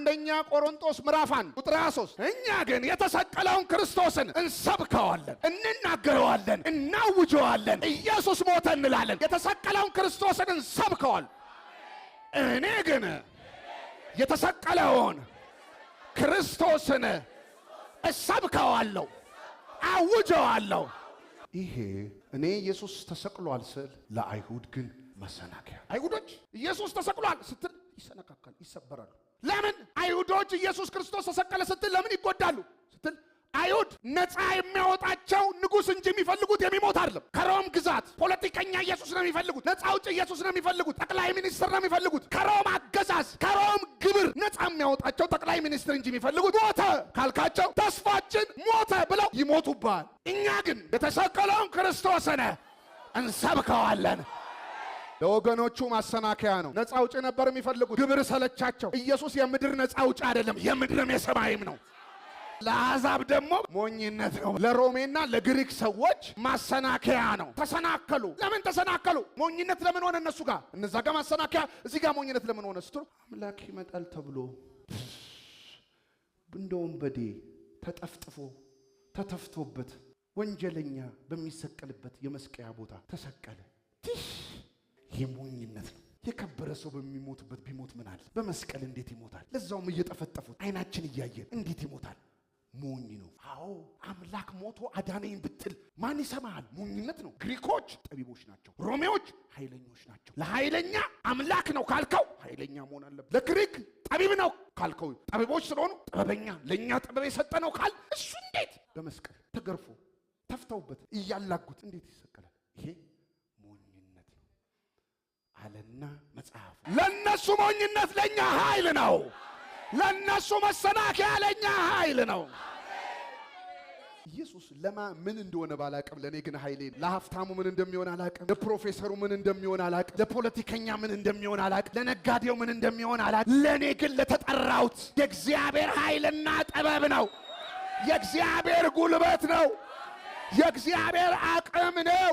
አንደኛ ቆሮንቶስ ምዕራፍ 1 ቁጥር 23 እኛ ግን የተሰቀለውን ክርስቶስን እንሰብከዋለን፣ እንናገረዋለን፣ እናውጀዋለን፣ ኢየሱስ ሞተ እንላለን። የተሰቀለውን ክርስቶስን እንሰብከዋለን። እኔ ግን የተሰቀለውን ክርስቶስን እሰብከዋለሁ፣ አውጀዋለሁ። ይሄ እኔ ኢየሱስ ተሰቅሏል ስል ለአይሁድ ግን መሰናከያ። አይሁዶች ኢየሱስ ተሰቅሏል ስትል ይሰነካካል፣ ይሰበራሉ። ለምን? አይሁዶች ኢየሱስ ክርስቶስ ተሰቀለ ስትል ለምን ይጎዳሉ ስትል አይሁድ ነፃ የሚያወጣቸው ንጉስ እንጂ የሚፈልጉት የሚሞት አይደለም። ከሮም ግዛት ፖለቲከኛ ኢየሱስ ነው የሚፈልጉት። ነፃ አውጪ ኢየሱስ ነው የሚፈልጉት። ጠቅላይ ሚኒስትር ነው የሚፈልጉት። ከሮም አገዛዝ፣ ከሮም ግብር ነፃ የሚያወጣቸው ጠቅላይ ሚኒስትር እንጂ የሚፈልጉት ሞተ ካልካቸው ተስፋችን ሞተ ብለው ይሞቱባል። እኛ ግን የተሰቀለውን ክርስቶስን እንሰብከዋለን። ለወገኖቹ ማሰናከያ ነው። ነፃ አውጪ ነበር የሚፈልጉት። ግብር ሰለቻቸው። ኢየሱስ የምድር ነፃ አውጪ አይደለም፣ የምድርም የሰማይም ነው። ለአሕዛብ ደግሞ ሞኝነት ነው። ለሮሜና ለግሪክ ሰዎች ማሰናከያ ነው። ተሰናከሉ። ለምን ተሰናከሉ? ሞኝነት ለምን ሆነ እነሱ ጋር? እነዛ ጋር ማሰናከያ፣ እዚህ ጋር ሞኝነት ለምን ሆነ ስትሉ አምላክ ይመጣል ተብሎ እንደ ወንበዴ ተጠፍጥፎ ተተፍቶበት ወንጀለኛ በሚሰቀልበት የመስቀያ ቦታ ተሰቀለ። ይህ ሞኝነት ነው። የከበረ ሰው በሚሞትበት ቢሞት ምን አለ? በመስቀል እንዴት ይሞታል? ለዛውም እየጠፈጠፉት አይናችን እያየን እንዴት ይሞታል? ሞኝ ነው። አዎ አምላክ ሞቶ አዳነኝ ብትል ማን ይሰማሃል? ሞኝነት ነው። ግሪኮች ጠቢቦች ናቸው። ሮሜዎች ኃይለኞች ናቸው። ለኃይለኛ አምላክ ነው ካልከው ኃይለኛ መሆን አለበት። ለግሪክ ጠቢብ ነው ካልከው ጠቢቦች ስለሆኑ ጥበበኛ፣ ለኛ ጥበብ የሰጠ ነው ካል እሱ እንዴት በመስቀል ተገርፎ ተፍተውበት እያላጉት እንዴት ይሰቀላል? ይሄ ሞኝነት ነው አለና መጽሐፉ። ለነሱ ሞኝነት ለኛ ኃይል ነው። ለነሱ መሰናከያ ለኛ ኃይል ነው። ኢየሱስ ለማ ምን እንደሆነ ባላቅም ለኔ ግን ኃይሌ። ለሀብታሙ ምን እንደሚሆን አላቅም፣ ለፕሮፌሰሩ ምን እንደሚሆን አላቅም፣ ለፖለቲከኛ ምን እንደሚሆን አላቅም፣ ለነጋዴው ምን እንደሚሆን አላቅም። ለኔ ግን ለተጠራሁት የእግዚአብሔር ኃይልና ጥበብ ነው። የእግዚአብሔር ጉልበት ነው። የእግዚአብሔር አቅም ነው።